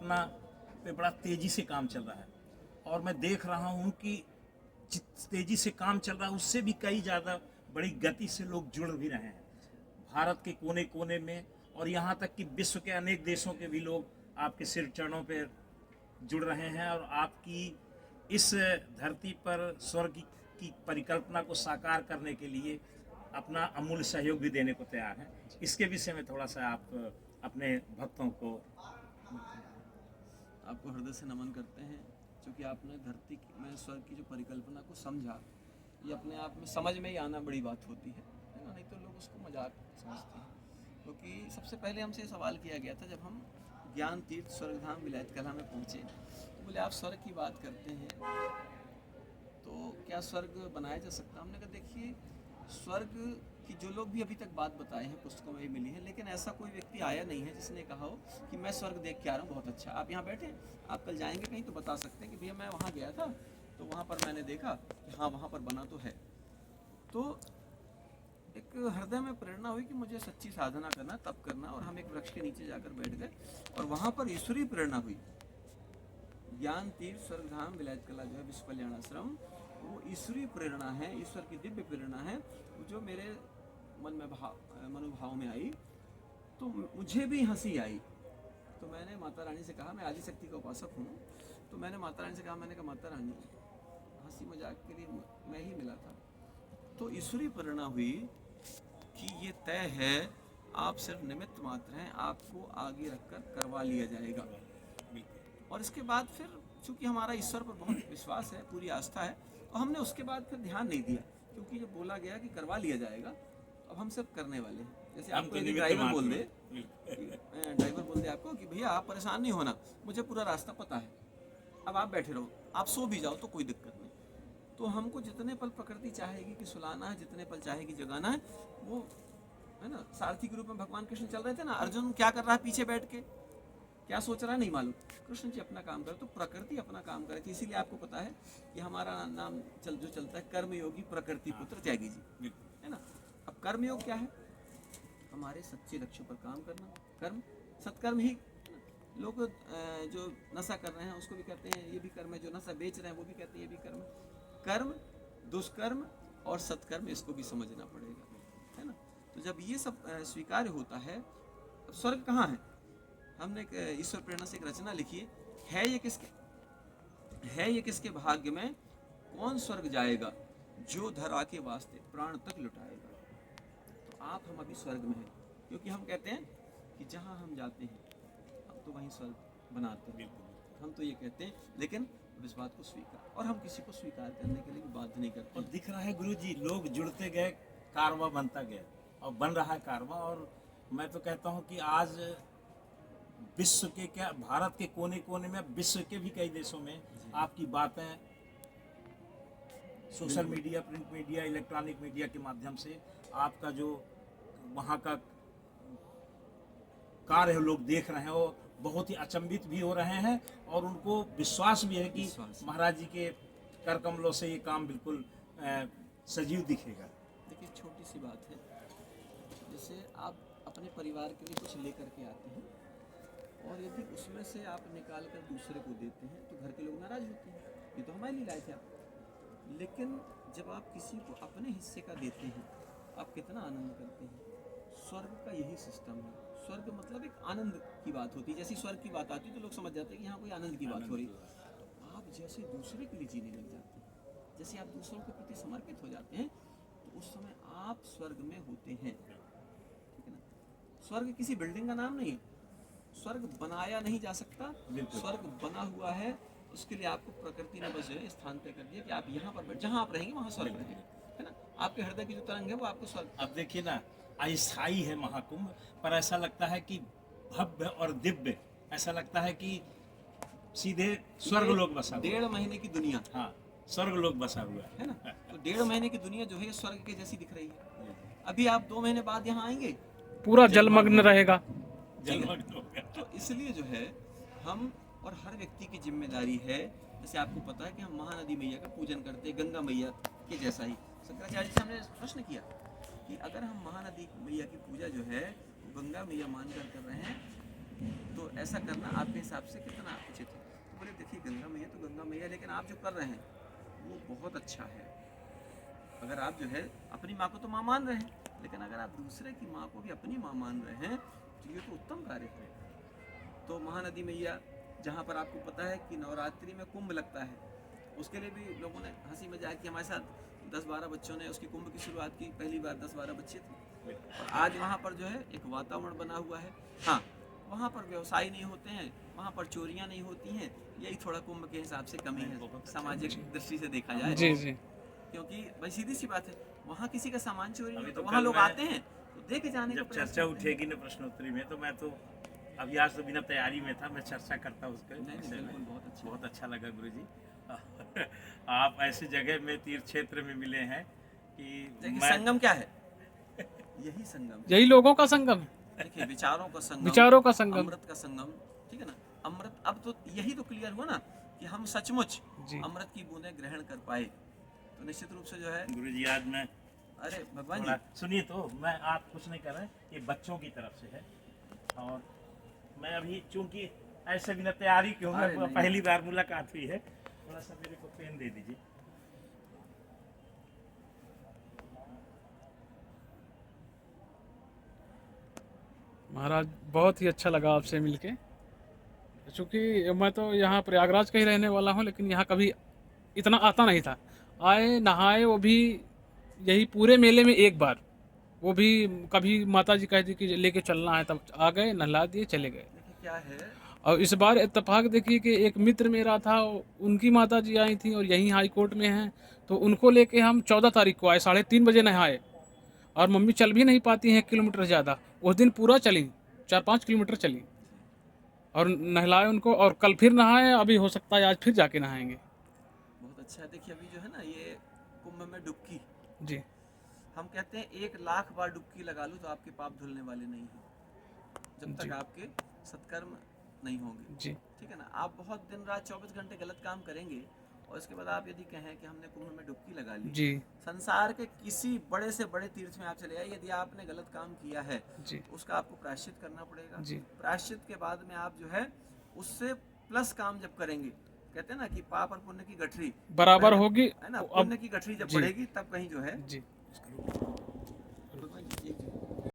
परिकल्पना पे बड़ा तेजी से काम चल रहा है, और मैं देख रहा हूँ कि जिस तेजी से काम चल रहा है उससे भी कई ज़्यादा बड़ी गति से लोग जुड़ भी रहे हैं भारत के कोने कोने में, और यहाँ तक कि विश्व के अनेक देशों के भी लोग आपके सिर चरणों पर जुड़ रहे हैं और आपकी इस धरती पर स्वर्ग की परिकल्पना को साकार करने के लिए अपना अमूल्य सहयोग भी देने को तैयार हैं। इसके विषय में थोड़ा सा आप अपने भक्तों को। आपको हृदय से नमन करते हैं, क्योंकि आपने धरती में स्वर्ग की जो परिकल्पना को समझा, ये अपने आप में समझ में ही आना बड़ी बात होती है ना, नहीं तो लोग उसको मजाक समझते हैं। क्योंकि सबसे पहले हमसे सवाल किया गया था जब हम ज्ञान तीर्थ स्वर्गधाम विलायत कला में पहुँचे, तो बोले आप स्वर्ग की बात करते हैं तो क्या स्वर्ग बनाया जा सकता है? हमने कहा देखिए, स्वर्ग कि जो लोग भी अभी तक बात बताए हैं पुस्तकों में भी मिली है, लेकिन ऐसा कोई व्यक्ति आया नहीं है जिसने कहा हो कि मैं स्वर्ग देख के आ रहा हूँ, बहुत अच्छा। आप यहाँ बैठे, आप कल जाएंगे कहीं तो बता सकते हैं कि भैया मैं वहाँ गया था तो वहाँ पर मैंने देखा कि हाँ वहाँ पर बना तो है। तो एक हृदय में प्रेरणा हुई कि मुझे सच्ची साधना करना, तप करना, और हम एक वृक्ष के नीचे जाकर बैठ गए और वहाँ पर ईश्वरीय प्रेरणा हुई। ज्ञान तीर्थ स्वर्गधाम विलायत कला जो है विश्व कल्याण आश्रम, वो ईश्वरीय प्रेरणा है, ईश्वर की दिव्य प्रेरणा है जो मेरे मन में मनोभाव में आई, तो मुझे भी हंसी आई। तो मैंने माता रानी से कहा, मैं आदिशक्ति का उपासक हूँ, तो मैंने माता रानी से कहा, मैंने कहा माता रानी हंसी मजाक के लिए मैं ही मिला था। तो ईश्वरीय प्रेरणा हुई कि ये तय है, आप सिर्फ निमित्त मात्र हैं, आपको आगे रखकर करवा लिया जाएगा। और इसके बाद फिर चूंकि हमारा ईश्वर पर बहुत विश्वास है, पूरी आस्था है, तो हमने उसके बाद फिर ध्यान नहीं दिया, क्योंकि जब बोला गया कि करवा लिया जाएगा, अब हम सब करने वाले हैं। जैसे आपको यदि ड्राइवर बोल दे आपको कि भैया आप परेशान नहीं होना, मुझे पूरा रास्ता पता है, अब आप बैठे रहो, आप सो भी जाओ तो कोई दिक्कत नहीं। तो हमको जितने पल प्रकृति चाहेगी कि सुलाना है, जितने पल चाहेगी जगाना है, वो है ना। सारथी के रूप में भगवान कृष्ण चल रहे थे ना, अर्जुन क्या कर रहा है पीछे बैठ के, क्या सोच रहा है नहीं मालूम, कृष्ण जी अपना काम करे, तो प्रकृति अपना काम करे थी। इसीलिए आपको पता है कि हमारा नाम जो चलता है कर्मयोगी प्रकृति पुत्र त्यागी जी, है ना। अब कर्मयोग क्या है? हमारे सच्चे लक्ष्य पर काम करना, कर्म सत्कर्म ही। लोग जो नशा कर रहे हैं उसको भी कहते हैं ये भी कर्म है, जो नशा बेच रहे हैं वो भी कहते हैं ये भी कर्म है। कर्म, दुष्कर्म और सत्कर्म, इसको भी समझना पड़ेगा, है ना। तो जब ये सब स्वीकार्य होता है, अब स्वर्ग कहाँ है? हमने ईश्वर प्रेरणा से एक रचना लिखी है ये किसके भाग्य में कौन स्वर्ग जाएगा, जो धरा के वास्ते प्राण तक लुटाएगा। तो आप हम अभी स्वर्ग में हैं, क्योंकि हम कहते हैं कि जहाँ हम जाते हैं हम तो वहीं स्वर्ग बनाते हैं, हम तो ये कहते हैं, लेकिन इस बात को स्वीकार, और हम किसी को स्वीकार करने के लिए बाध्य नहीं करते। और दिख रहा है गुरु जी, लोग जुड़ते गए, कारवा बनता गया और बन रहा है कारवा। और मैं तो कहता हूँ कि आज विश्व के क्या, भारत के कोने कोने में, विश्व के भी कई देशों में आपकी बातें social media, print media, electronic media के माध्यम से आपका जो वहाँ का कार्य लोग देख रहे हैं, वो बहुत ही अचंभित भी हो रहे हैं, और उनको विश्वास भी है कि महाराज जी के कर कमलों से ये काम बिल्कुल सजीव दिखेगा। देखिए छोटी सी बात है, जैसे आप अपने परिवार के लिए कुछ लेकर के आते हैं, और यदि उसमें से आप निकाल कर दूसरे को देते हैं तो घर के लोग नाराज होते हैं, ये तो हमारे लिए लाए थे आप। लेकिन जब आप किसी को अपने हिस्से का देते हैं, आप कितना आनंद करते हैं। स्वर्ग का यही सिस्टम है। स्वर्ग मतलब एक आनंद की बात होती है। जैसे स्वर्ग की बात आती है तो लोग समझ जाते हैं कि यहाँ कोई आनंद की बात हो रही है। आप जैसे दूसरे के लिए जीने लग जाते हैं, जैसे आप दूसरों के प्रति समर्पित हो जाते हैं, तो उस समय आप स्वर्ग में होते हैं, ठीक है ना। स्वर्ग किसी बिल्डिंग का नाम नहीं है, स्वर्ग बनाया नहीं जा सकता, स्वर्ग बना हुआ है। उसके लिए आपको प्रकृति ने बस स्थान तय कर दिया कि आप यहाँ पर जहाँ आप रहेंगे वहाँ स्वर्ग रहेंगे, है ना। आपके हृदय की जो तरंग है वो आपको स्वर्ग। अब देखिए ना, अस्थायी है महाकुंभ, पर ऐसा लगता है कि भव्य और दिव्य, ऐसा लगता है कि सीधे स्वर्ग लोग बसा, 1.5 महीने की दुनिया, हाँ स्वर्ग लोग बसा हुआ है ना। तो 1.5 महीने की दुनिया जो है स्वर्ग के जैसी दिख रही है। अभी आप 2 महीने बाद यहाँ आएंगे, पूरा जलमग्न रहेगा। तो इसलिए जो है हम, और हर व्यक्ति की जिम्मेदारी है, जैसे आपको पता है कि हम महानदी मैया का पूजन करते हैं, गंगा मैया के जैसा ही। शंकराचार्य जी से हमने प्रश्न किया कि अगर हम महानदी मैया की पूजा जो है गंगा मैया मानकर कर रहे हैं, तो ऐसा करना आपके हिसाब से कितना उचित है? तो बोले देखिए गंगा मैया तो गंगा मैया, लेकिन आप जो कर रहे हैं वो बहुत अच्छा है। अगर आप जो है अपनी माँ को तो माँ मान रहे हैं, लेकिन अगर आप दूसरे की माँ को भी अपनी माँ मान रहे हैं तो ये तो उत्तम कार्य है। तो महानदी मैया, जहाँ पर आपको पता है कि नवरात्रि में कुंभ लगता है, उसके लिए भी लोगों ने हंसी मजाक की, हमारे साथ 10-12 बच्चों ने उसकी कुंभ की शुरुआत की। पहली बार 10-12 बच्चे थे और आज वहाँ पर जो है एक वातावरण बना हुआ है। हाँ, वहाँ पर व्यवसाय नहीं होते हैं, वहाँ पर चोरियाँ नहीं होती हैं, यही थोड़ा कुंभ के हिसाब से कमी है सामाजिक दृष्टि से देखा जाए। जी जी। क्योंकि भाई सीधी सी बात है, वहाँ किसी का सामान चोरी नहीं, अभी तो तो वहाँ कल लोग मैं- आते हैं तो दे के जाने का जब प्रयास चर्चा करते हैं। उठेगी ना प्रश्नोत्तरी में, तो मैं तो अभी आज तो बिना तैयारी में था, मैं चर्चा करता उसके नहीं, विषय में। बिल्कुल, बहुत अच्छा। बहुत अच्छा लगा गुरु जी। आप ऐसी जगह में तीर्थ क्षेत्र में मिले हैं कि देखिए मैं संगम क्या है? यही संगम है। यही लोगों का संगम है, देखिए विचारों का संगम, विचारों का संगम। अमृत का संगम, ठीक है ना। अमृत, अब तो यही तो क्लियर हुआ ना कि हम सचमुच जी। अमृत की बूंदें ग्रहण कर पाए, तो निश्चित रूप से जो है, गुरु जी आज मैं अरे भगवान थोड़ा जी, सुनिए, तो मैं आप कुछ नहीं कर रहे, ये बच्चों की तरफ से है। और मैं अभी चूंकि ऐसे बिना तैयारी के हूँ, अरे मैं नहीं। पहली बार मुलाकात हुई है, थोड़ा सा मेरे को पेन दे दीजिए। महाराज बहुत ही अच्छा लगा आपसे मिलके। चूँकि मैं तो यहाँ प्रयागराज का ही रहने वाला हूँ, लेकिन यहाँ कभी इतना आता नहीं था। आए नहाए, वो भी यही पूरे मेले में एक बार, वो भी कभी माता जी कह दी कि लेके चलना है, तब आ गए, नहला दिए, चले गए। देखिए क्या है, और इस बार इत्तेफाक देखिए कि एक मित्र मेरा था, उनकी माता जी आई थी और यहीं हाई कोर्ट में हैं, तो उनको लेके हम 14 तारीख को आए, 3:30 बजे नहाए। और मम्मी चल भी नहीं पाती हैं 1 किलोमीटर ज़्यादा, उस दिन पूरा चली, 4-5 किलोमीटर चली और नहलाए उनको, और कल फिर नहाए, अभी हो सकता है आज फिर जाके नहाएंगे। बहुत अच्छा है। देखिए अभी जो है ना ये कुंभ में डुबकी, जी हम कहते हैं 1,00,000 बार डुबकी लगा लूँ तो आपके पाप धुलने वाले नहीं हैं, जब जी। तक आपके सत्कर्म नहीं होंगे। जी ठीक है ना। आप बहुत दिन रात 24 घंटे गलत काम करेंगे और इसके बाद आप यदि कहें कि हमने कुंभ में डुबकी लगा ली, जी संसार के किसी बड़े से बड़े तीर्थ में आप चले जाइए, यदि आपने गलत काम किया है जी उसका आपको प्रायश्चित करना पड़ेगा। जी। प्रायश्चित के बाद में आप जो है उससे प्लस काम जब करेंगे, कहते हैं ना कि पाप और पुण्य की गठरी बराबर पहले- होगी। है ना, अब पुण्य की गठरी जब जी। बढ़ेगी तब कहीं जो है जी